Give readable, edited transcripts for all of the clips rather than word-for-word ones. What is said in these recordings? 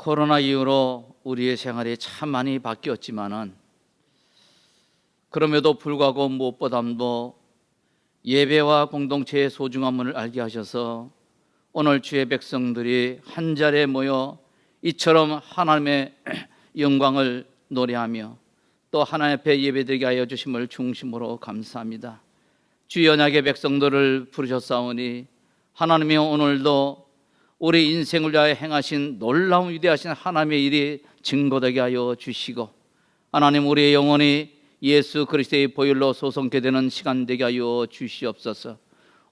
코로나 이후로 우리의 생활이 참 많이 바뀌었지만은 그럼에도 불구하고 무엇보다도 예배와 공동체의 소중함을 알게 하셔서 오늘 주의 백성들이 한 자리에 모여 이처럼 하나님의 영광을 노래하며 또 하나님 앞에 예배드리게 하여 주심을 중심으로 감사합니다. 주 언약의 백성들을 부르셨사오니 하나님이 오늘도 우리 인생을 위하여 행하신 놀라운 위대하신 하나님의 일이 증거되게 하여 주시고, 하나님 우리의 영혼이 예수 그리스도의 보혈로 소송케 되는 시간 되게 하여 주시옵소서.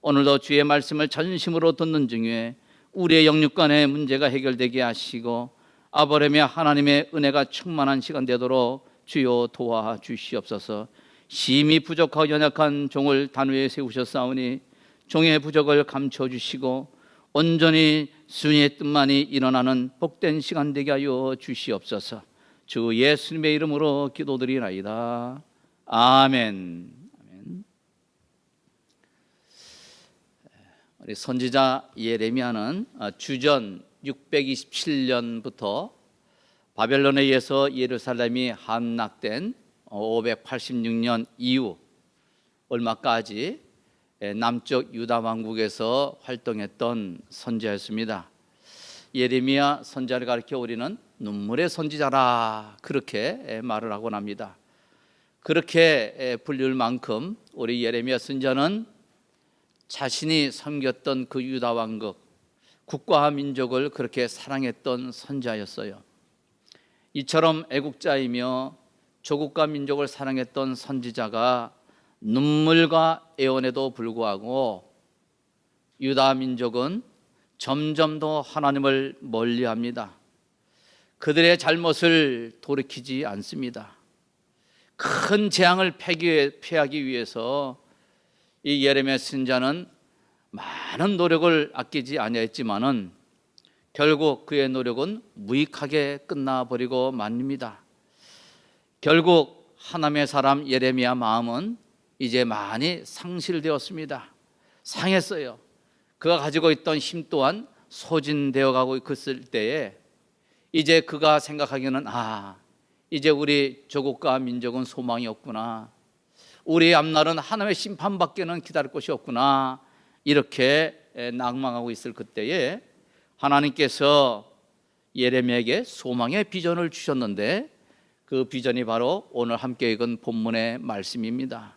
오늘도 주의 말씀을 전심으로 듣는 중에 우리의 영육간의 문제가 해결되게 하시고 아버지의 하나님의 은혜가 충만한 시간 되도록 주여 도와주시옵소서. 심히 부족하고 연약한 종을 단위에 세우셨사오니 종의 부족을 감춰주시고 온전히 주의 뜻만이 일어나는 복된 시간 되게 하여 주시옵소서. 주 예수님의 이름으로 기도드리나이다. 아멘. 아멘. 우리 선지자 예레미야는 주전 627년부터 바벨론에 의해서 예루살렘이 함락된 586년 이후 얼마까지 남쪽 유다 왕국에서 활동했던 선지자였습니다. 예레미야 선지자를 가리켜 우리는 눈물의 선지자라 그렇게 말을 하곤 합니다. 그렇게 불릴 만큼 우리 예레미야 선지자는 자신이 섬겼던 그 유다 왕국, 국가와 민족을 그렇게 사랑했던 선지자였어요. 이처럼 애국자이며 조국과 민족을 사랑했던 선지자가 눈물과 애원에도 불구하고 유다 민족은 점점 더 하나님을 멀리합니다. 그들의 잘못을 돌이키지 않습니다. 큰 재앙을 피하기 위해서 이 예레미야 선지자는 많은 노력을 아끼지 아니했지만은 결국 그의 노력은 무익하게 끝나버리고 말입니다. 결국 하나님의 사람 예레미야 마음은 이제 많이 상실되었습니다. 상했어요. 그가 가지고 있던 힘 또한 소진되어 가고 있을 때에 이제 그가 생각하기에는 이제 우리 조국과 민족은 소망이 없구나, 우리 앞날은 하나님의 심판밖에는 기다릴 것이 없구나, 이렇게 낙망하고 있을 그때에 하나님께서 예레미야에게 소망의 비전을 주셨는데 그 비전이 바로 오늘 함께 읽은 본문의 말씀입니다.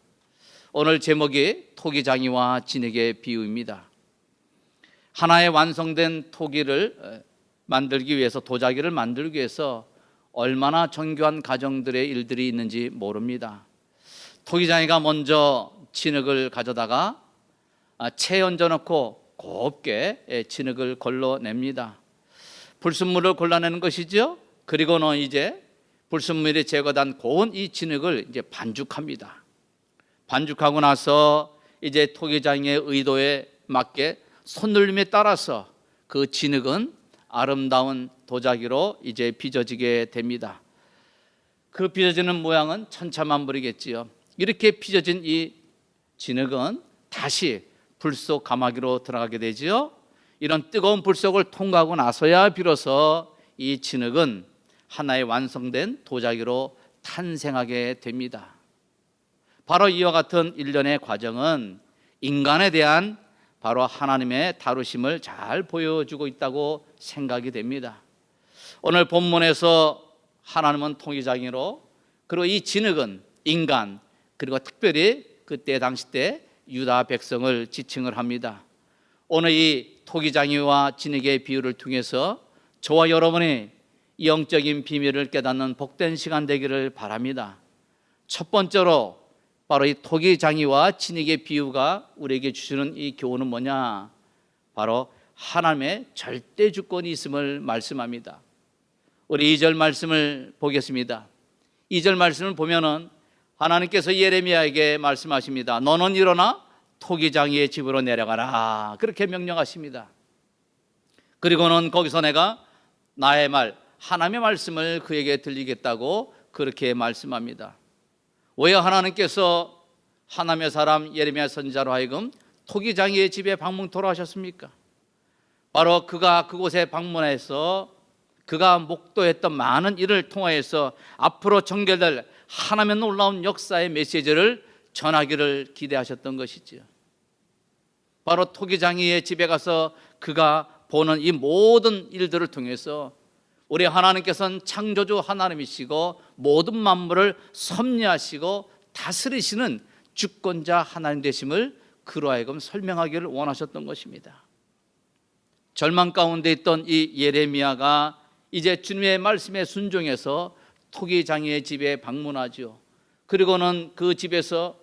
오늘 제목이 토기장이와 진흙의 비유입니다. 하나의 완성된 토기를 만들기 위해서, 도자기를 만들기 위해서 얼마나 정교한 가정들의 일들이 있는지 모릅니다. 토기장이가 먼저 진흙을 가져다가 채에 얹어놓고 곱게 진흙을 걸러냅니다. 불순물을 골라내는 것이죠. 그리고는 이제 불순물이 제거된 고운 이 진흙을 이제 반죽합니다. 반죽하고 나서 이제 토기장의 의도에 맞게 손놀림에 따라서 그 진흙은 아름다운 도자기로 이제 빚어지게 됩니다. 그 빚어지는 모양은 천차만별이겠지요. 이렇게 빚어진 이 진흙은 다시 불 속 가마귀로 들어가게 되지요. 이런 뜨거운 불 속을 통과하고 나서야 비로소 이 진흙은 하나의 완성된 도자기로 탄생하게 됩니다. 바로 이와 같은 일련의 과정은 인간에 대한 바로 하나님의 다루심을 잘 보여주고 있다고 생각이 됩니다. 오늘 본문에서 하나님은 토기장이로, 그리고 이 진흙은 인간, 그리고 특별히 그때 당시 때 유다 백성을 지칭을 합니다. 오늘 이 토기장이와 진흙의 비유를 통해서 저와 여러분이 영적인 비밀을 깨닫는 복된 시간 되기를 바랍니다. 첫 번째로 바로 이 토기장이와 진흙의 비유가 우리에게 주시는 이 교훈은 뭐냐? 바로 하나님의 절대 주권이 있음을 말씀합니다. 우리 2절 말씀을 보겠습니다. 2절 말씀을 보면은 하나님께서 예레미야에게 말씀하십니다. 너는 일어나 토기장이의 집으로 내려가라, 그렇게 명령하십니다. 그리고는 거기서 내가 나의 말, 하나님의 말씀을 그에게 들리겠다고 그렇게 말씀합니다. 왜 하나님께서 하나님의 사람 예레미야 선지자로 하여금 토기장이의 집에 방문토로 하셨습니까? 바로 그가 그곳에 방문해서 그가 목도했던 많은 일을 통하여서 앞으로 전개될 하나님의 놀라운 역사의 메시지를 전하기를 기대하셨던 것이지요. 바로 토기장이의 집에 가서 그가 보는 이 모든 일들을 통해서 우리 하나님께서는 창조주 하나님이시고 모든 만물을 섭리하시고 다스리시는 주권자 하나님 되심을 그로 하여금 설명하기를 원하셨던 것입니다. 절망 가운데 있던 이 예레미야가 이제 주님의 말씀에 순종해서 토기장이의 집에 방문하죠. 그리고는 그 집에서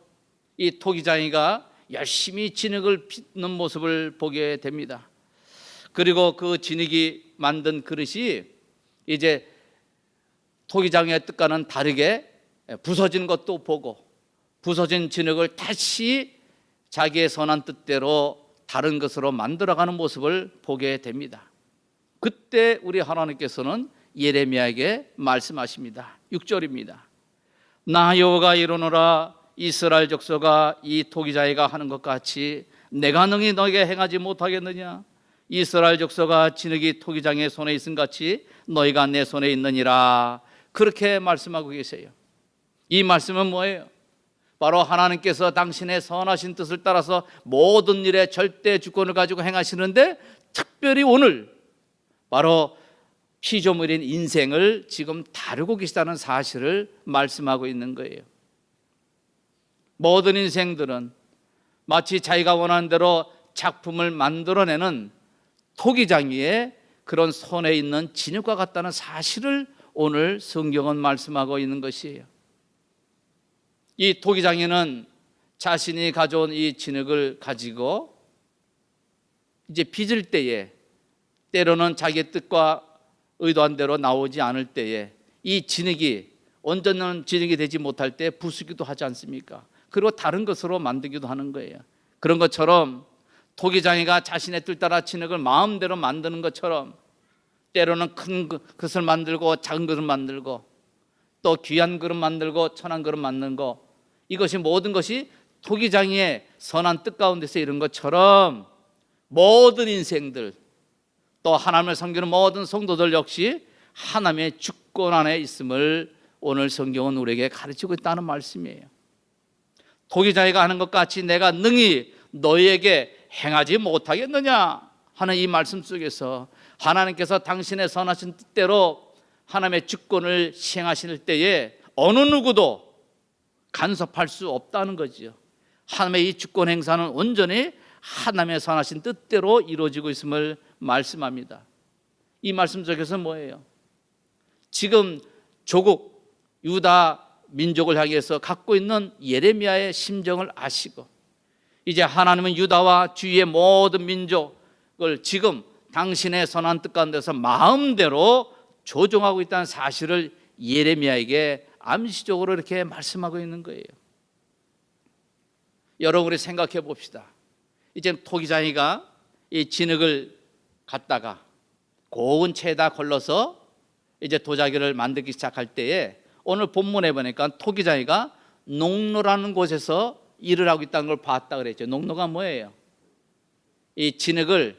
이 토기장이가 열심히 진흙을 빚는 모습을 보게 됩니다. 그리고 그 진흙이 만든 그릇이 이제 토기장이의 뜻과는 다르게 부서진 것도 보고 부서진 진흙을 다시 자기의 선한 뜻대로 다른 것으로 만들어가는 모습을 보게 됩니다. 그때 우리 하나님께서는 예레미야에게 말씀하십니다. 6절입니다. 나 여호와가 이르노라 이스라엘 족속아 이 토기장이가 하는 것 같이 내가 능히 너에게 행하지 못하겠느냐. 이스라엘 족속아 진흙이 토기장의 손에 있음 같이 너희가 내 손에 있느니라. 그렇게 말씀하고 계세요. 이 말씀은 뭐예요? 바로 하나님께서 당신의 선하신 뜻을 따라서 모든 일에 절대 주권을 가지고 행하시는데 특별히 오늘 바로 피조물인 인생을 지금 다루고 계시다는 사실을 말씀하고 있는 거예요. 모든 인생들은 마치 자기가 원하는 대로 작품을 만들어내는 토기장이의 그런 손에 있는 진흙과 같다는 사실을 오늘 성경은 말씀하고 있는 것이에요. 이 토기장이는 자신이 가져온 이 진흙을 가지고 이제 빚을 때에 때로는 자기의 뜻과 의도한 대로 나오지 않을 때에 이 진흙이 온전한 진흙이 되지 못할 때 부수기도 하지 않습니까? 그리고 다른 것으로 만들기도 하는 거예요. 그런 것처럼 토기장이가 자신의 뜻 따라 진흙을 마음대로 만드는 것처럼 때로는 큰 것을 만들고 작은 것을 만들고 또 귀한 그릇 만들고 천한 그릇 만드는 거, 이것이 모든 것이 토기장이의 선한 뜻 가운데서 이런 것처럼 모든 인생들 또 하나님을 섬기는 모든 성도들 역시 하나님의 주권 안에 있음을 오늘 성경은 우리에게 가르치고 있다는 말씀이에요. 토기장이가 하는 것 같이 내가 능히 너희에게 행하지 못하겠느냐 하는 이 말씀 속에서 하나님께서 당신의 선하신 뜻대로 하나님의 주권을 시행하실 때에 어느 누구도 간섭할 수 없다는 거죠. 하나님의 이 주권 행사는 온전히 하나님의 선하신 뜻대로 이루어지고 있음을 말씀합니다. 이 말씀 속에서 뭐예요? 지금 조국 유다 민족을 향해서 갖고 있는 예레미야의 심정을 아시고 이제 하나님은 유다와 주위의 모든 민족을 지금 당신의 선한 뜻 가운데서 마음대로 조종하고 있다는 사실을 예레미야에게 암시적으로 이렇게 말씀하고 있는 거예요. 여러분 우리 생각해 봅시다. 이제 토기장이가 이 진흙을 갖다가 고운 채에다 걸러서 이제 도자기를 만들기 시작할 때에 오늘 본문에 보니까 토기장이가 농로라는 곳에서 일을 하고 있다는 걸 봤다 그랬죠. 농로가 뭐예요? 이 진흙을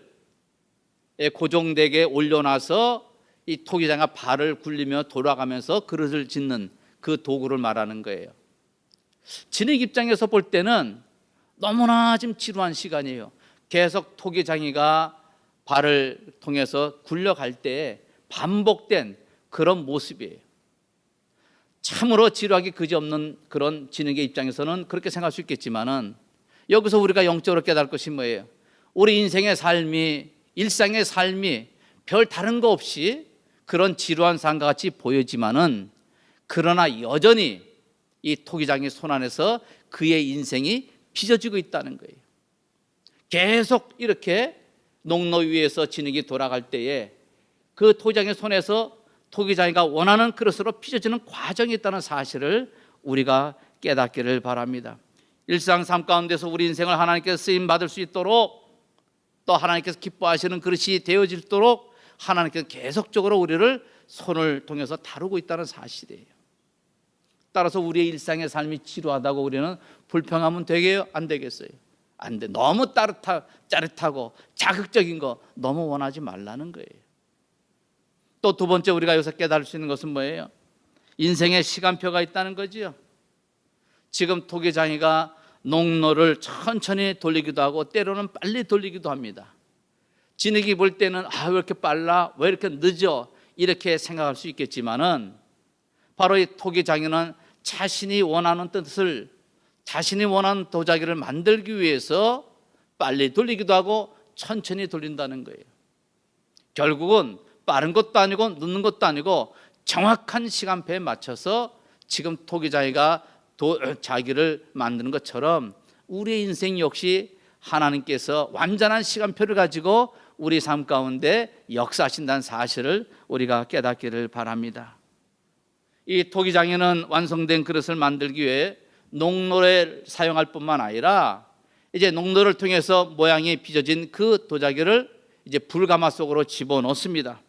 고정되게 올려놔서 이 토기장이가 발을 굴리며 돌아가면서 그릇을 짓는 그 도구를 말하는 거예요. 진흙 입장에서 볼 때는 너무나 지금 지루한 시간이에요. 계속 토기장이가 발을 통해서 굴려갈 때 반복된 그런 모습이에요. 참으로 지루하기 그지없는 그런 진흙의 입장에서는 그렇게 생각할 수 있겠지만은 여기서 우리가 영적으로 깨달을 것이 뭐예요? 우리 인생의 삶이, 일상의 삶이 별 다른 거 없이 그런 지루한 삶과 같이 보여지만은 그러나 여전히 이 토기장의 손 안에서 그의 인생이 빚어지고 있다는 거예요. 계속 이렇게 농로 위에서 진흙이 돌아갈 때에 그 토기장의 손에서 토기장이가 원하는 그릇으로 빚어지는 과정이 있다는 사실을 우리가 깨닫기를 바랍니다. 일상 삶 가운데서 우리 인생을 하나님께서 쓰임 받을 수 있도록 또 하나님께서 기뻐하시는 그릇이 되어지도록 하나님께서 계속적으로 우리를 손을 통해서 다루고 있다는 사실이에요. 따라서 우리의 일상의 삶이 지루하다고 우리는 불평하면 되게요? 안 되겠어요? 안 돼. 너무 짜릿하고 자극적인 거 너무 원하지 말라는 거예요. 또 두 번째 우리가 여기서 깨달을 수 있는 것은 뭐예요? 인생의 시간표가 있다는 거지요. 지금 토기장이가 농로를 천천히 돌리기도 하고 때로는 빨리 돌리기도 합니다. 진흙이 볼 때는 왜 이렇게 빨라? 왜 이렇게 늦어? 이렇게 생각할 수 있겠지만은 바로 이 토기장이는 자신이 원하는 뜻을, 자신이 원하는 도자기를 만들기 위해서 빨리 돌리기도 하고 천천히 돌린다는 거예요. 결국은 빠른 것도 아니고 늦는 것도 아니고 정확한 시간표에 맞춰서 지금 토기장이가 자기를 만드는 것처럼 우리의 인생 역시 하나님께서 완전한 시간표를 가지고 우리 삶 가운데 역사하신다는 사실을 우리가 깨닫기를 바랍니다. 이 토기장에는 완성된 그릇을 만들기 위해 농로를 사용할 뿐만 아니라 이제 농로를 통해서 모양이 빚어진 그 도자기를 이제 불가마 속으로 집어넣습니다.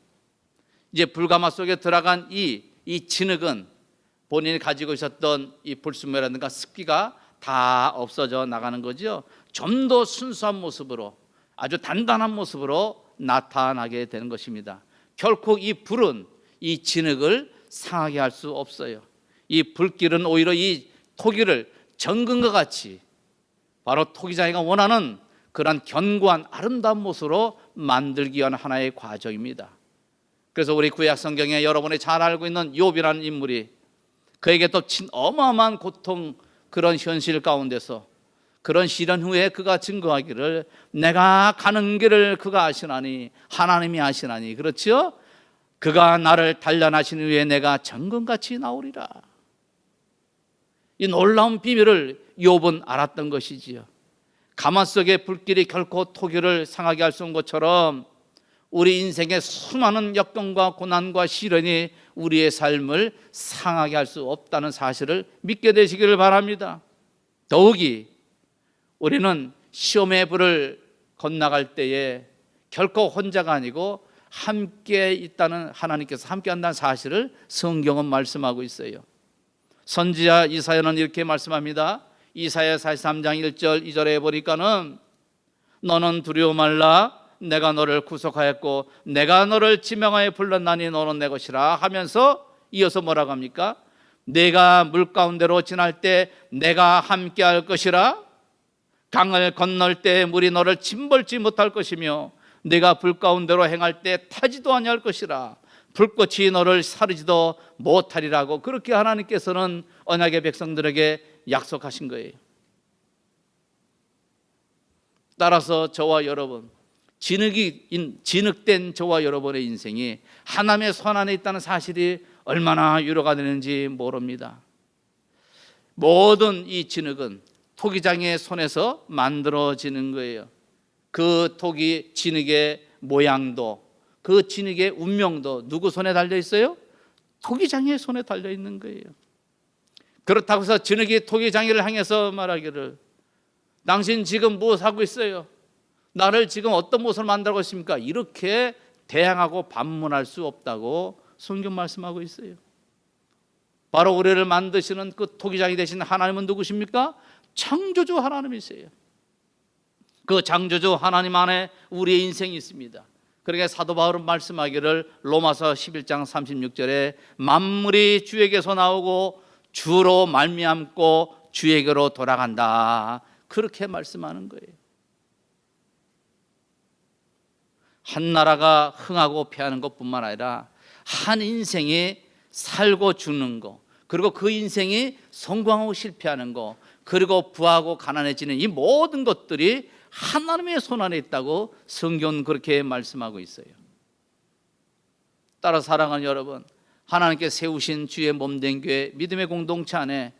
이제 불가마 속에 들어간 이 진흙은 본인이 가지고 있었던 이 불순물이라든가 습기가 다 없어져 나가는 거죠. 좀 더 순수한 모습으로, 아주 단단한 모습으로 나타나게 되는 것입니다. 결코 이 불은 이 진흙을 상하게 할 수 없어요. 이 불길은 오히려 이 토기를 정금과 같이 바로 토기장이가 원하는 그런 견고한 아름다운 모습으로 만들기 위한 하나의 과정입니다. 그래서 우리 구약 성경에 여러분이 잘 알고 있는 욥이라는 인물이 그에게 또 어마어마한 고통, 그런 현실 가운데서 그런 시련 후에 그가 증거하기를 내가 가는 길을 그가 아시나니, 하나님이 아시나니, 그렇죠? 그가 나를 단련하신 후에 내가 정금같이 나오리라. 이 놀라운 비밀을 욥은 알았던 것이지요. 가마 속의 불길이 결코 토기를 상하게 할 수 없는 것처럼 우리 인생의 수많은 역경과 고난과 시련이 우리의 삶을 상하게 할 수 없다는 사실을 믿게 되시기를 바랍니다. 더욱이 우리는 시험의 불을 건너갈 때에 결코 혼자가 아니고 함께 있다는, 하나님께서 함께 한다는 사실을 성경은 말씀하고 있어요. 선지자 이사야는 이렇게 말씀합니다. 이사야 43장 1절 2절에 보니까는 너는 두려워 말라, 내가 너를 구속하였고 내가 너를 지명하여 불렀나니 너는 내 것이라 하면서 이어서 뭐라고 합니까? 내가 물 가운데로 지날 때 내가 함께 할 것이라, 강을 건널 때 물이 너를 침벌지 못할 것이며 내가 불 가운데로 행할 때 타지도 아니할 것이라, 불꽃이 너를 사르지도 못하리라고 그렇게 하나님께서는 언약의 백성들에게 약속하신 거예요. 따라서 저와 여러분, 진흙된 저와 여러분의 인생이 하나님의 손 안에 있다는 사실이 얼마나 위로가 되는지 모릅니다. 모든 이 진흙은 토기장의 손에서 만들어지는 거예요. 그 진흙의 모양도, 그 진흙의 운명도 누구 손에 달려 있어요? 토기장의 손에 달려 있는 거예요. 그렇다고 해서 진흙이 토기장이를 향해서 말하기를 당신 지금 무엇 하고 있어요? 나를 지금 어떤 모습을 만들고 있습니까? 이렇게 대항하고 반문할 수 없다고 성경 말씀하고 있어요. 바로 우리를 만드시는 그 토기장이 되신 하나님은 누구십니까? 창조주 하나님이세요. 그 창조주 하나님 안에 우리의 인생이 있습니다. 그러니까 사도 바울은 말씀하기를 로마서 11장 36절에 만물이 주에게서 나오고 주로 말미암고 주에게로 돌아간다, 그렇게 말씀하는 거예요. 한 나라가 흥하고 패하는 것뿐만 아니라 한 인생이 살고 죽는 거, 그리고 그 인생이 성공하고 실패하는 거, 그리고 부하고 가난해지는 이 모든 것들이 하나님의 손 안에 있다고 성경은 그렇게 말씀하고 있어요. 따라 사랑하는 여러분, 하나님께 세우신 주의 몸된 교회 믿음의 공동체 안에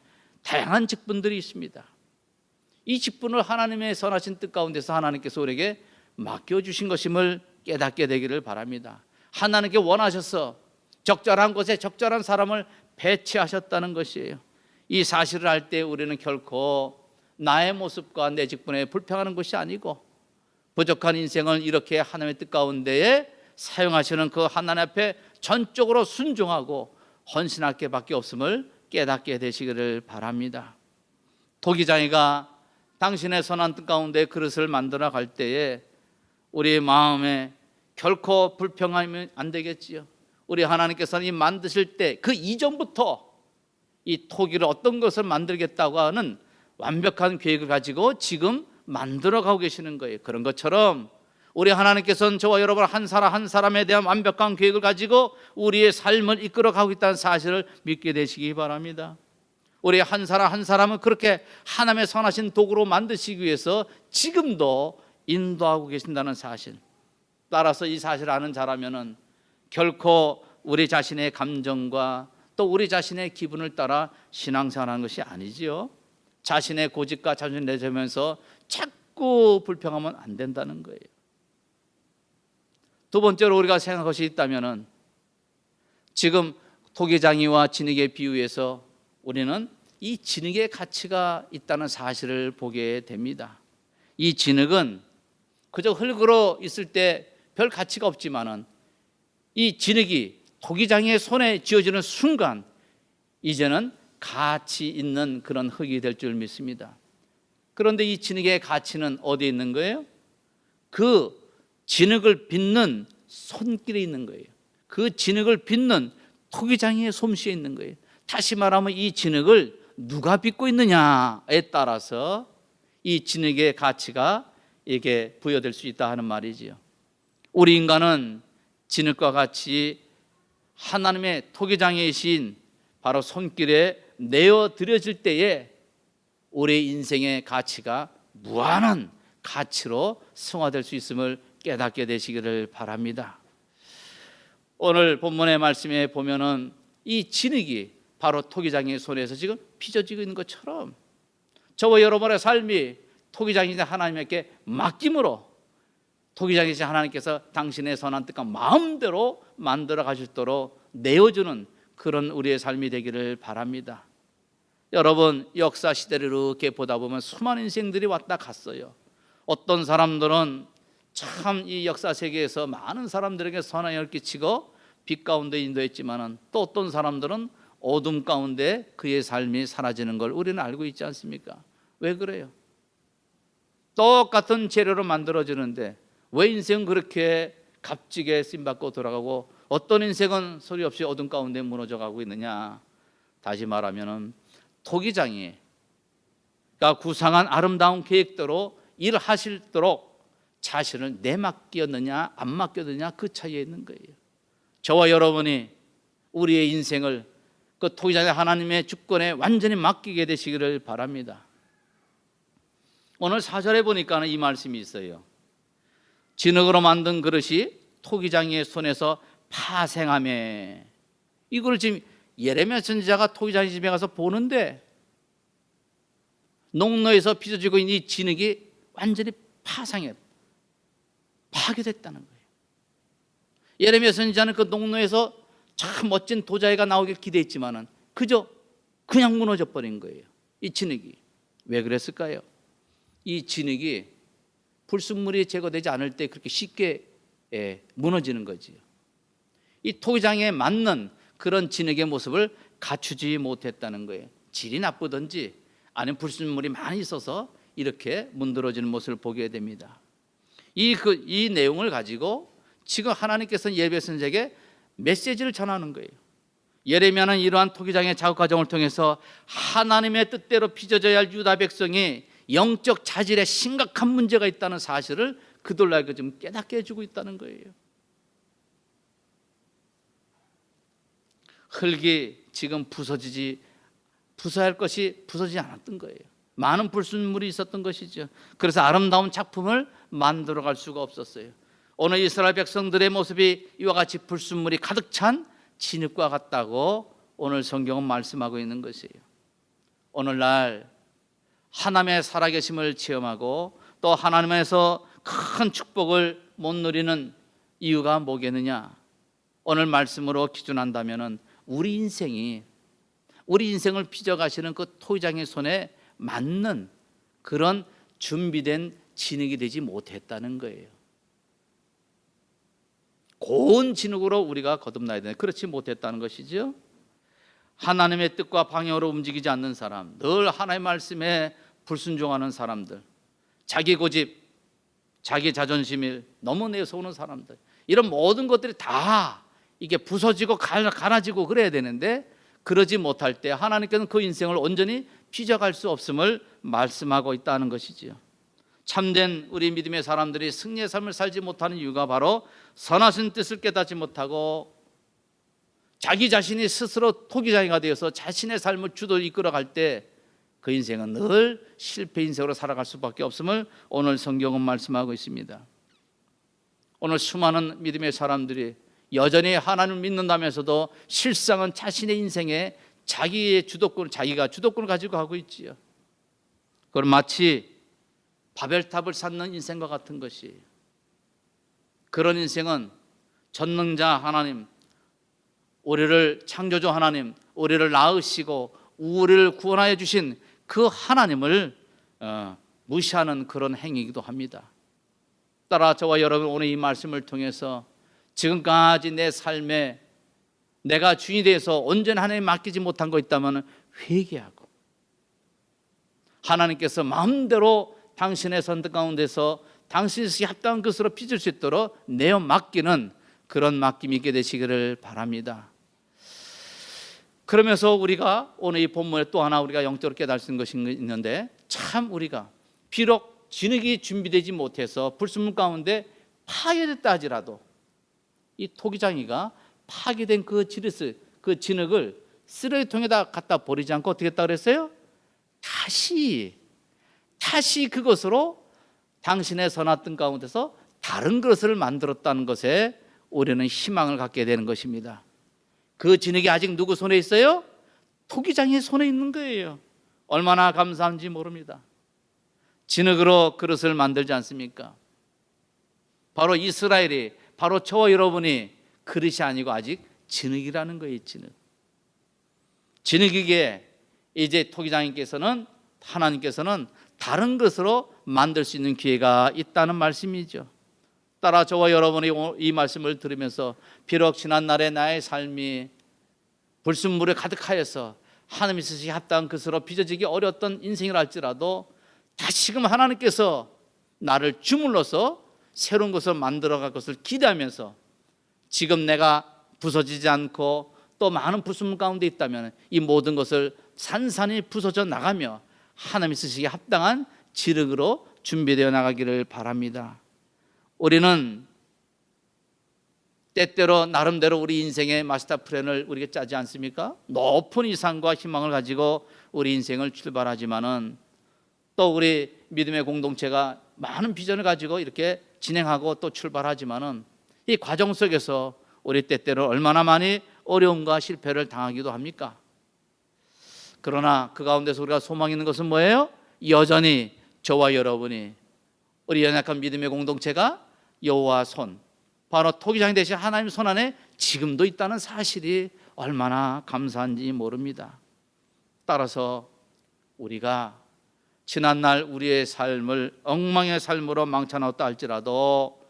다양한 직분들이 있습니다. 이 직분을 하나님의 선하신 뜻 가운데서 하나님께서 우리에게 맡겨주신 것임을 깨닫게 되기를 바랍니다. 하나님께 원하셔서 적절한 곳에 적절한 사람을 배치하셨다는 것이에요. 이 사실을 알 때 우리는 결코 나의 모습과 내 직분에 불평하는 것이 아니고 부족한 인생을 이렇게 하나님의 뜻 가운데에 사용하시는 그 하나님 앞에 전적으로 순종하고 헌신할 게밖에 없음을 깨닫게 되시기를 바랍니다. 토기장이가 당신의 선한 뜻 가운데 그릇을 만들어 갈 때에 우리의 마음에 결코 불평하면 안 되겠지요. 우리 하나님께서는 이 만드실 때 그 이전부터 이 토기를 어떤 것을 만들겠다고 하는 완벽한 계획을 가지고 지금 만들어가고 계시는 거예요. 그런 것처럼 우리 하나님께서는 저와 여러분 한 사람 한 사람에 대한 완벽한 계획을 가지고 우리의 삶을 이끌어가고 있다는 사실을 믿게 되시기 바랍니다. 우리 한 사람 한 사람은 그렇게 하나님의 선하신 도구로 만드시기 위해서 지금도 인도하고 계신다는 사실, 따라서 이 사실을 아는 자라면은 결코 우리 자신의 감정과 또 우리 자신의 기분을 따라 신앙생활하는 것이 아니지요. 자신의 고집과 자존심을 내세우면서 자꾸 불평하면 안 된다는 거예요. 두 번째로 우리가 생각할 것이 있다면은 지금 토기장이와 진흙의 비유에서 우리는 이 진흙의 가치가 있다는 사실을 보게 됩니다. 이 진흙은 그저 흙으로 있을 때 별 가치가 없지만은 이 진흙이 토기장의 손에 쥐어지는 순간 이제는 가치 있는 그런 흙이 될 줄 믿습니다. 그런데 이 진흙의 가치는 어디에 있는 거예요? 그 진흙을 빚는 손길에 있는 거예요. 그 진흙을 빚는 토기장의 솜씨에 있는 거예요. 다시 말하면 이 진흙을 누가 빚고 있느냐에 따라서 이 진흙의 가치가 이게 부여될 수 있다 하는 말이지요. 우리 인간은 진흙과 같이 하나님의 토기장이신 바로 손길에 내어드려질 때에 우리 인생의 가치가 무한한 가치로 승화될 수 있음을 깨닫게 되시기를 바랍니다. 오늘 본문의 말씀에 보면은 이 진흙이 바로 토기장의 손에서 지금 빚어지고 있는 것처럼 저와 여러분의 삶이 토기장이신 하나님께 맡김으로 토기장이신 하나님께서 당신의 선한 뜻과 마음대로 만들어 가시도록 내어주는 그런 우리의 삶이 되기를 바랍니다. 여러분, 역사 시대를 이렇게 보다 보면 수많은 인생들이 왔다 갔어요. 어떤 사람들은 참 이 역사 세계에서 많은 사람들에게 선한 영향을 끼치고 빛 가운데 인도했지만은 또 어떤 사람들은 어둠 가운데 그의 삶이 사라지는 걸 우리는 알고 있지 않습니까? 왜 그래요? 똑같은 재료로 만들어지는데 왜 인생은 그렇게 값지게 쓰임받고 돌아가고 어떤 인생은 소리 없이 어둠 가운데 무너져가고 있느냐? 다시 말하면 토기장이 구상한 아름다운 계획대로 일하실도록 자신을 내맡겼느냐 안 맡겼느냐 그 차이에 있는 거예요. 저와 여러분이 우리의 인생을 그 토기장의 하나님의 주권에 완전히 맡기게 되시기를 바랍니다. 오늘 4절에 보니까 이 말씀이 있어요. 진흙으로 만든 그릇이 토기장의 손에서 파생하며, 이걸 지금 예레미야 선지자가 토기장의 집에 가서 보는데 농로에서 빚어지고 있는 이 진흙이 완전히 파상해 파괴됐다는 거예요. 예레미야 선지자는 그 농로에서 참 멋진 도자기가 나오길 기대했지만은 그냥 무너져 버린 거예요. 이 진흙이. 왜 그랬을까요? 이 진흙이 불순물이 제거되지 않을 때 그렇게 쉽게 무너지는 거지요. 이 토기장에 맞는 그런 진흙의 모습을 갖추지 못했다는 거예요. 질이 나쁘든지 아니면 불순물이 많이 있어서 이렇게 문드러지는 모습을 보게 됩니다. 이 내용을 가지고 지금 하나님께서는 예레미야 선지자에게 메시지를 전하는 거예요. 예레미야는 이러한 토기장의 작업 과정을 통해서 하나님의 뜻대로 빚어져야 할 유다 백성이 영적 자질에 심각한 문제가 있다는 사실을 그들에게 좀 깨닫게 해주고 있다는 거예요. 흙이 지금 부서야 할 것이 부서지지 않았던 거예요. 많은 불순물이 있었던 것이죠. 그래서 아름다운 작품을 만들어갈 수가 없었어요. 오늘 이스라엘 백성들의 모습이 이와 같이 불순물이 가득 찬 진흙과 같다고 오늘 성경은 말씀하고 있는 것이에요. 오늘날 하나님의 살아계심을 체험하고 또 하나님에서 큰 축복을 못 누리는 이유가 뭐겠느냐? 오늘 말씀으로 기준한다면 우리 인생을 빚어가시는 그 토기장의 손에 맞는 그런 준비된 진흙이 되지 못했다는 거예요. 고운 진흙으로 우리가 거듭나야 되는데 그렇지 못했다는 것이죠. 하나님의 뜻과 방향으로 움직이지 않는 사람, 늘 하나님의 말씀에 불순종하는 사람들, 자기 고집, 자기 자존심을 너무 내세우는 사람들, 이런 모든 것들이 다 이게 부서지고 갈아지고 그래야 되는데 그러지 못할 때 하나님께서는 그 인생을 온전히 빚어갈 수 없음을 말씀하고 있다는 것이지요. 참된 우리 믿음의 사람들이 승리의 삶을 살지 못하는 이유가 바로 선하신 뜻을 깨닫지 못하고 자기 자신이 스스로 토기장이가 되어서 자신의 삶을 주도로 이끌어갈 때 그 인생은 늘 실패 인생으로 살아갈 수밖에 없음을 오늘 성경은 말씀하고 있습니다. 오늘 수많은 믿음의 사람들이 여전히 하나님을 믿는다면서도 실상은 자신의 인생에 자기가 주도권을 가지고 하고 있지요. 그건 마치 바벨탑을 쌓는 인생과 같은 것이, 그런 인생은 전능자 하나님, 우리를 창조주 하나님, 우리를 낳으시고 우리를 구원하여 주신 그 하나님을 무시하는 그런 행위이기도 합니다. 따라 저와 여러분, 오늘 이 말씀을 통해서 지금까지 내 삶에 내가 주인이 되어서 온전히 하나님에 맡기지 못한 거 있다면 회개하고, 하나님께서 마음대로 당신의 선택 가운데서 당신이 합당한 것으로 빚을 수 있도록 내어 맡기는 그런 맡김이 있게 되시기를 바랍니다. 그러면서 우리가 오늘 이 본문에 또 하나 우리가 영적으로 깨달을 수 있는 것이 있는데, 참 우리가 비록 진흙이 준비되지 못해서 불순물 가운데 파괴됐다 하지라도 이 토기장이가 파괴된 그 진흙을 쓰레기통에다 갖다 버리지 않고 어떻게 했다 그랬어요? 다시 그것으로 당신의 선한 뜻 가운데서 다른 것을 만들었다는 것에 우리는 희망을 갖게 되는 것입니다. 그 진흙이 아직 누구 손에 있어요? 토기장의 손에 있는 거예요. 얼마나 감사한지 모릅니다. 진흙으로 그릇을 만들지 않습니까? 바로 이스라엘이, 바로 저와 여러분이 그릇이 아니고 아직 진흙이라는 거예요. 진흙이기에 이제 토기장님께서는, 하나님께서는 다른 것으로 만들 수 있는 기회가 있다는 말씀이죠. 따라 저와 여러분이 이 말씀을 들으면서 비록 지난날의 나의 삶이 불순물에 가득하여서 하나님이 쓰시기 합당한 것으로 빚어지기 어려웠던 인생이라 할지라도 다시금 하나님께서 나를 주물러서 새로운 것을 만들어갈 것을 기대하면서 지금 내가 부서지지 않고 또 많은 불순물 가운데 있다면 이 모든 것을 산산이 부서져 나가며 하나님이 쓰시기에 합당한 진흙으로 준비되어 나가기를 바랍니다. 우리는 때때로 나름대로 우리 인생의 마스터 플랜을 우리가 짜지 않습니까? 높은 이상과 희망을 가지고 우리 인생을 출발하지만은 또 우리 믿음의 공동체가 많은 비전을 가지고 이렇게 진행하고 또 출발하지만은 이 과정 속에서 우리 때때로 얼마나 많이 어려움과 실패를 당하기도 합니까? 그러나 그 가운데서 우리가 소망이 있는 것은 뭐예요? 여전히 저와 여러분이, 우리 연약한 믿음의 공동체가 여호와 손, 바로 토기장이 되신 하나님 손 안에 지금도 있다는 사실이 얼마나 감사한지 모릅니다. 따라서 우리가 지난날 우리의 삶을 엉망의 삶으로 망쳐놓았다 할지라도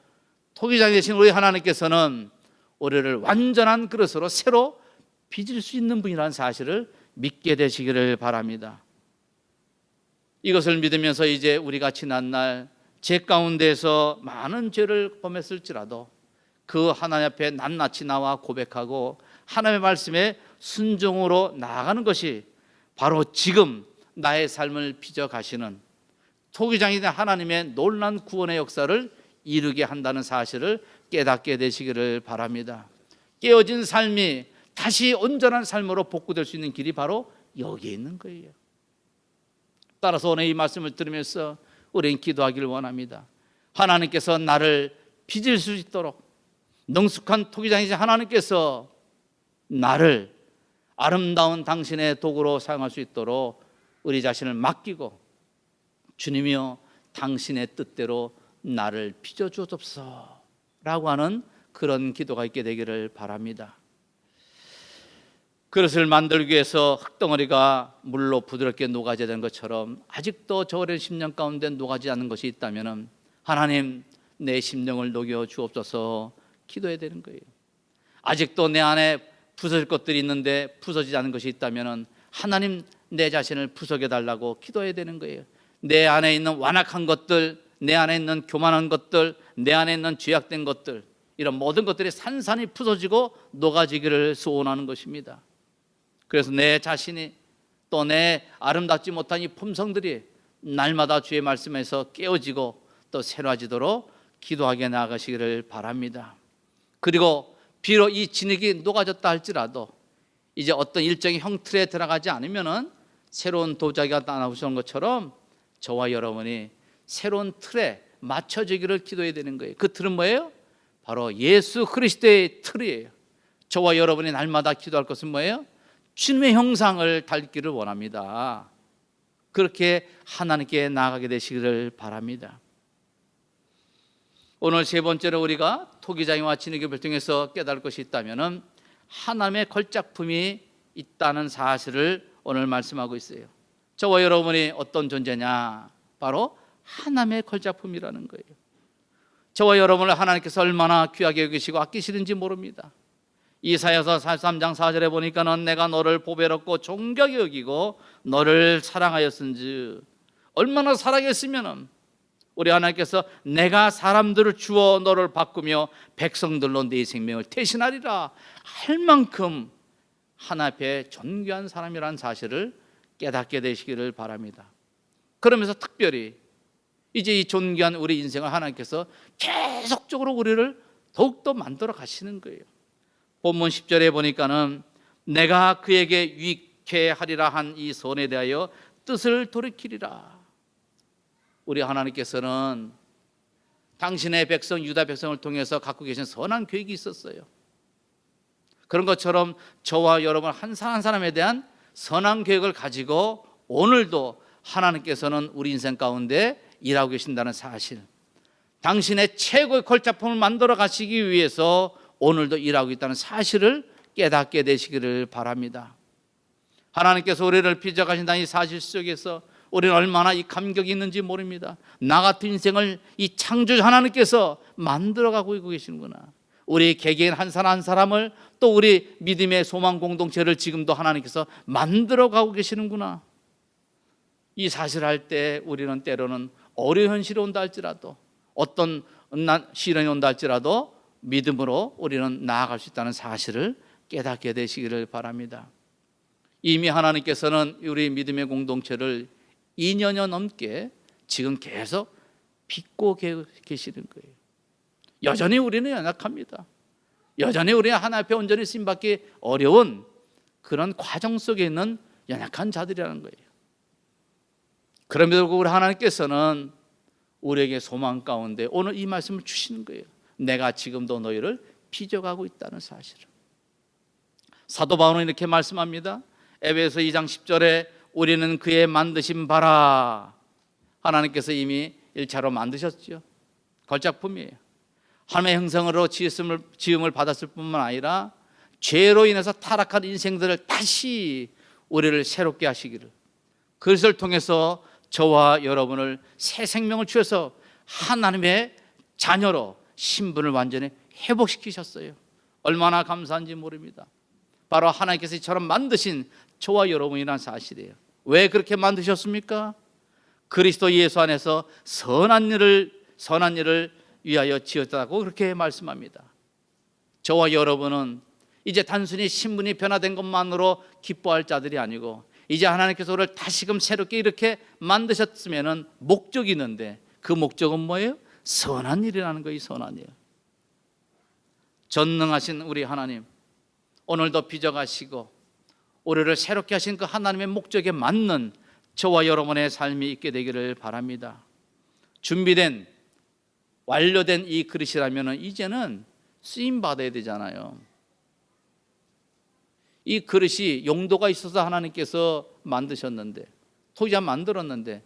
토기장이 되신 우리 하나님께서는 우리를 완전한 그릇으로 새로 빚을 수 있는 분이라는 사실을 믿게 되시기를 바랍니다. 이것을 믿으면서 이제 우리가 지난날 죄 가운데서 많은 죄를 범했을지라도 그 하나님 앞에 낱낱이 나와 고백하고 하나님의 말씀에 순종으로 나아가는 것이 바로 지금 나의 삶을 빚어가시는 토기장이 된 하나님의 놀라운 구원의 역사를 이루게 한다는 사실을 깨닫게 되시기를 바랍니다. 깨어진 삶이 다시 온전한 삶으로 복구될 수 있는 길이 바로 여기에 있는 거예요. 따라서 오늘 이 말씀을 들으면서 우리는 기도하기를 원합니다. 하나님께서 나를 빚을 수 있도록, 능숙한 토기장이신 하나님께서 나를 아름다운 당신의 도구로 사용할 수 있도록 우리 자신을 맡기고, 주님이여 당신의 뜻대로 나를 빚어 주옵소서라고 하는 그런 기도가 있게 되기를 바랍니다. 그릇을 만들기 위해서 흙덩어리가 물로 부드럽게 녹아져야 되는 것처럼 아직도 저 오랜 심령 가운데 녹아지지 않는 것이 있다면 하나님, 내 심령을 녹여 주옵소서 기도해야 되는 거예요. 아직도 내 안에 부서질 것들이 있는데 부서지지 않은 것이 있다면 하나님, 내 자신을 부서게 달라고 기도해야 되는 거예요. 내 안에 있는 완악한 것들, 내 안에 있는 교만한 것들, 내 안에 있는 죄악된 것들, 이런 모든 것들이 산산이 부서지고 녹아지기를 소원하는 것입니다. 그래서 내 자신이 또 내 아름답지 못한 이 품성들이 날마다 주의 말씀에서 깨어지고 또 새로워지도록 기도하게 나아가시기를 바랍니다. 그리고 비록 이 진흙이 녹아졌다 할지라도 이제 어떤 일정의 형틀에 들어가지 않으면은 새로운 도자기가 나오시는 것처럼 저와 여러분이 새로운 틀에 맞춰지기를 기도해야 되는 거예요. 그 틀은 뭐예요? 바로 예수 그리스도의 틀이에요. 저와 여러분이 날마다 기도할 것은 뭐예요? 주님의 형상을 닮기를 원합니다. 그렇게 하나님께 나아가게 되시기를 바랍니다. 오늘 세 번째로 우리가 토기장이와 진흙을 통해서 깨달을 것이 있다면 하나님의 걸작품이 있다는 사실을 오늘 말씀하고 있어요. 저와 여러분이 어떤 존재냐? 바로 하나님의 걸작품이라는 거예요. 저와 여러분을 하나님께서 얼마나 귀하게 여기시고 아끼시는지 모릅니다. 이사야서 43장 4절에 보니까는 내가 너를 보배롭고 존귀하게 여기고 너를 사랑하였은즉, 얼마나 사랑했으면은 우리 하나님께서 내가 사람들을 주어 너를 바꾸며 백성들로 네 생명을 대신하리라 할 만큼 하나님 앞에 존귀한 사람이라는 사실을 깨닫게 되시기를 바랍니다. 그러면서 특별히 이제 이 존귀한 우리 인생을 하나님께서 계속적으로 우리를 더욱더 만들어 가시는 거예요. 본문 10절에 보니까는 내가 그에게 유익케 하리라 한 이 선에 대하여 뜻을 돌이키리라. 우리 하나님께서는 당신의 백성 유다 백성을 통해서 갖고 계신 선한 계획이 있었어요. 그런 것처럼 저와 여러분 한 사람 한 사람에 대한 선한 계획을 가지고 오늘도 하나님께서는 우리 인생 가운데 일하고 계신다는 사실, 당신의 최고의 걸작품을 만들어 가시기 위해서 오늘도 일하고 있다는 사실을 깨닫게 되시기를 바랍니다. 하나님께서 우리를 빚어가신다는 이 사실 속에서 우리는 얼마나 이 감격이 있는지 모릅니다. 나 같은 인생을 이 창조주 하나님께서 만들어가고 계시는구나. 우리 개개인 한 사람 한 사람을 또 우리 믿음의 소망 공동체를 지금도 하나님께서 만들어가고 계시는구나. 이 사실을 할 때 우리는 때로는 어려운 현실이 온다 할지라도, 어떤 시련이 온다 할지라도 믿음으로 우리는 나아갈 수 있다는 사실을 깨닫게 되시기를 바랍니다. 이미 하나님께서는 우리 믿음의 공동체를 2년여 넘게 지금 계속 빚고 계시는 거예요. 여전히 우리는 연약합니다. 여전히 우리는 하나님 앞에 온전히 쓰임받기 어려운 그런 과정 속에 있는 연약한 자들이라는 거예요. 그럼에도 우리 하나님께서는 우리에게 소망 가운데 오늘 이 말씀을 주시는 거예요. 내가 지금도 너희를 빚어가고 있다는 사실을. 사도 바울은 이렇게 말씀합니다. 에베소 2장 10절에 우리는 그의 만드신 바라. 하나님께서 이미 1차로 만드셨죠. 걸작품이에요. 하나님의 형상으로 지음을 받았을 뿐만 아니라 죄로 인해서 타락한 인생들을 다시 우리를 새롭게 하시기를, 그것을 통해서 저와 여러분을 새 생명을 주셔서 하나님의 자녀로 신분을 완전히 회복시키셨어요. 얼마나 감사한지 모릅니다. 바로 하나님께서 이처럼 만드신 저와 여러분이라는 사실이에요. 왜 그렇게 만드셨습니까? 그리스도 예수 안에서 선한 일을 위하여 지었다고 그렇게 말씀합니다. 저와 여러분은 이제 단순히 신분이 변화된 것만으로 기뻐할 자들이 아니고, 이제 하나님께서 우리를 다시금 새롭게 이렇게 만드셨으면 목적이 있는데, 그 목적은 뭐예요? 선한 일이라는 거예요. 선한 일. 전능하신 우리 하나님, 오늘도 빚어가시고 우리를 새롭게 하신 그 하나님의 목적에 맞는 저와 여러분의 삶이 있게 되기를 바랍니다. 준비된, 완료된 이 그릇이라면 이제는 쓰임받아야 되잖아요. 이 그릇이 용도가 있어서 하나님께서 만드셨는데, 토기장 만들었는데,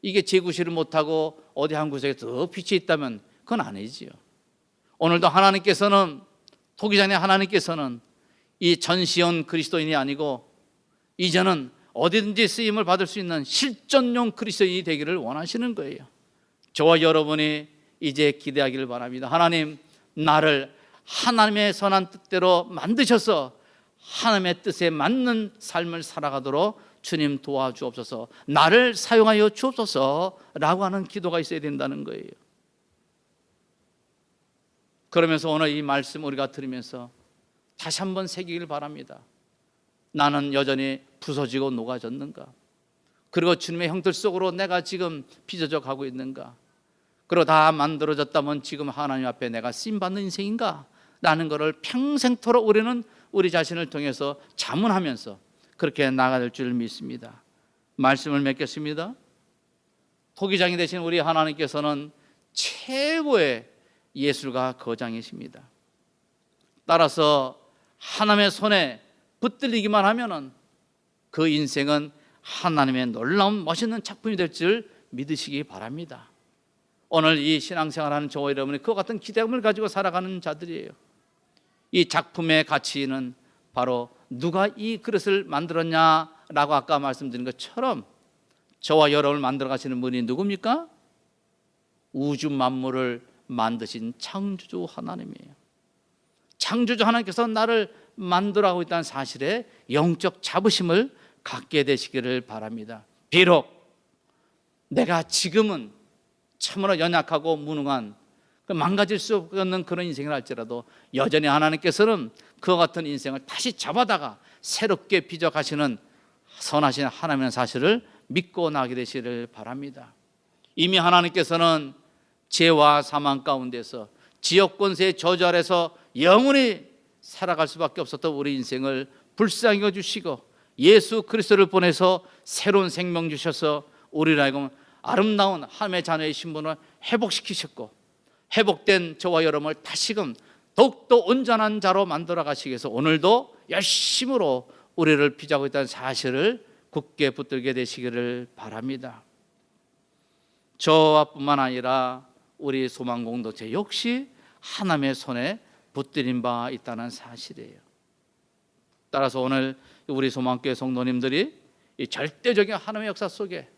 이게 재구시를 못하고 어디 한 구석에 더 빛이 있다면 그건 아니지요. 오늘도 하나님께서는, 토기장의 하나님께서는 이 전시온 그리스도인이 아니고 이제는 어디든지 쓰임을 받을 수 있는 실전용 그리스도인이 되기를 원하시는 거예요. 저와 여러분이 이제 기대하기를 바랍니다. 하나님, 나를 하나님의 선한 뜻대로 만드셔서 하나님의 뜻에 맞는 삶을 살아가도록 주님 도와주옵소서, 나를 사용하여 주옵소서 라고 하는 기도가 있어야 된다는 거예요. 그러면서 오늘 이 말씀 우리가 들으면서 다시 한번 새기길 바랍니다. 나는 여전히 부서지고 녹아졌는가? 그리고 주님의 형들 속으로 내가 지금 빚어져 가고 있는가? 그리고 다 만들어졌다면 지금 하나님 앞에 내가 쓰임받는 인생인가? 라는 것을 평생토록 우리는 우리 자신을 통해서 자문하면서 그렇게 나아갈 줄 믿습니다. 말씀을 맺겠습니다. 토기장이 되신 우리 하나님께서는 최고의 예술가 거장이십니다. 따라서 하나님의 손에 붙들리기만 하면은 그 인생은 하나님의 놀라운 멋있는 작품이 될 줄 믿으시기 바랍니다. 오늘 이 신앙생활하는 저와 여러분이 그와 같은 기대감을 가지고 살아가는 자들이에요. 이 작품의 가치는 바로 누가 이 그릇을 만들었냐라고 아까 말씀드린 것처럼 저와 여러분을 만들어 가시는 분이 누굽니까? 우주 만물을 만드신 창조주 하나님이에요. 창조주 하나님께서 나를 만들어가고 있다는 사실에 영적 자부심을 갖게 되시기를 바랍니다. 비록 내가 지금은 참으로 연약하고 무능한 망가질 수 없는 그런 인생을 할지라도 여전히 하나님께서는 그와 같은 인생을 다시 잡아다가 새롭게 빚어가시는 선하신 하나님의 사실을 믿고 나가게 되시기를 바랍니다. 이미 하나님께서는 죄와 사망 가운데서 지역 권세의 저주 아래서 영원히 살아갈 수밖에 없었던 우리 인생을 불쌍히 여주시고 예수 그리스도를 보내서 새로운 생명 주셔서 우리를 하여금 아름다운 하나님의 자녀의 신분을 회복시키셨고 회복된 저와 여러분을 다시금 더욱더 온전한 자로 만들어 가시기 위해서 오늘도 열심으로 우리를 빚어가고 있다는 사실을 굳게 붙들게 되시기를 바랍니다. 저뿐만 아니라 우리 소망 공동체 역시 하나님의 손에 붙들린 바 있다는 사실이에요. 따라서 오늘 우리 소망교회 성도님들이 이 절대적인 하나님의 역사 속에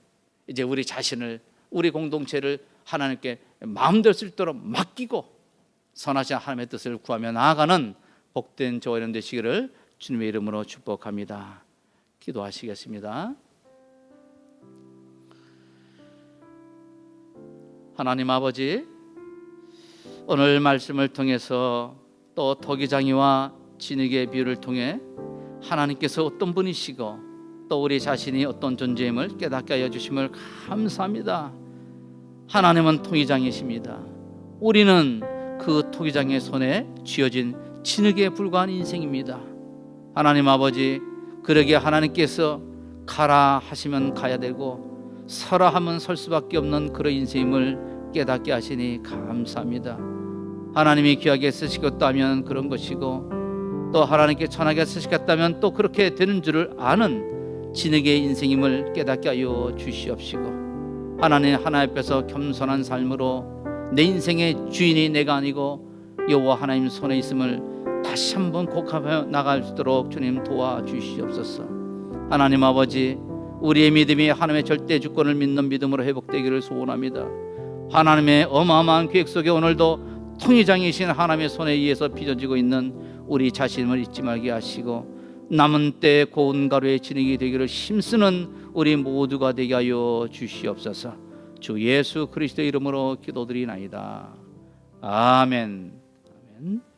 이제 우리 자신을, 우리 공동체를 하나님께 마음대로 쓸 수 있도록 맡기고 선하신 하나님의 뜻을 구하며 나아가는 복된 저와 여러분 되시기를 주님의 이름으로 축복합니다. 기도하시겠습니다. 하나님 아버지, 오늘 말씀을 통해서 또 토기장이와 진흙의 비유를 통해 하나님께서 어떤 분이시고 또 우리 자신이 어떤 존재임을 깨닫게 하여 주심을 감사합니다. 하나님은 토기장이십니다. 우리는 그 토기장의 손에 쥐어진 진흙에 불과한 인생입니다. 하나님 아버지, 그러기에 하나님께서 가라 하시면 가야 되고 서라 하면 설 수밖에 없는 그런 인생임을 깨닫게 하시니 감사합니다. 하나님이 귀하게 쓰시겠다면 그런 것이고 또 하나님께 천하게 쓰시겠다면 또 그렇게 되는 줄을 아는 진흙의 인생임을 깨닫게 하여 주시옵시고 하나님 하나님 앞에서 겸손한 삶으로 내 인생의 주인이 내가 아니고 여호와 하나님 손에 있음을 다시 한번 고백하며 나갈 수 있도록 주님 도와주시옵소서. 하나님 아버지, 우리의 믿음이 하나님의 절대 주권을 믿는 믿음으로 회복되기를 소원합니다. 하나님의 어마어마한 계획 속에 오늘도 통위장이신 하나님의 손에 의해서 빚어지고 있는 우리 자신을 잊지 말게 하시고 남은 때 고운 가루의 진흙이 되기를 힘쓰는 우리 모두가 되게 하여 주시옵소서. 주 예수 그리스도의 이름으로 기도드리나이다. 아멘. 아멘.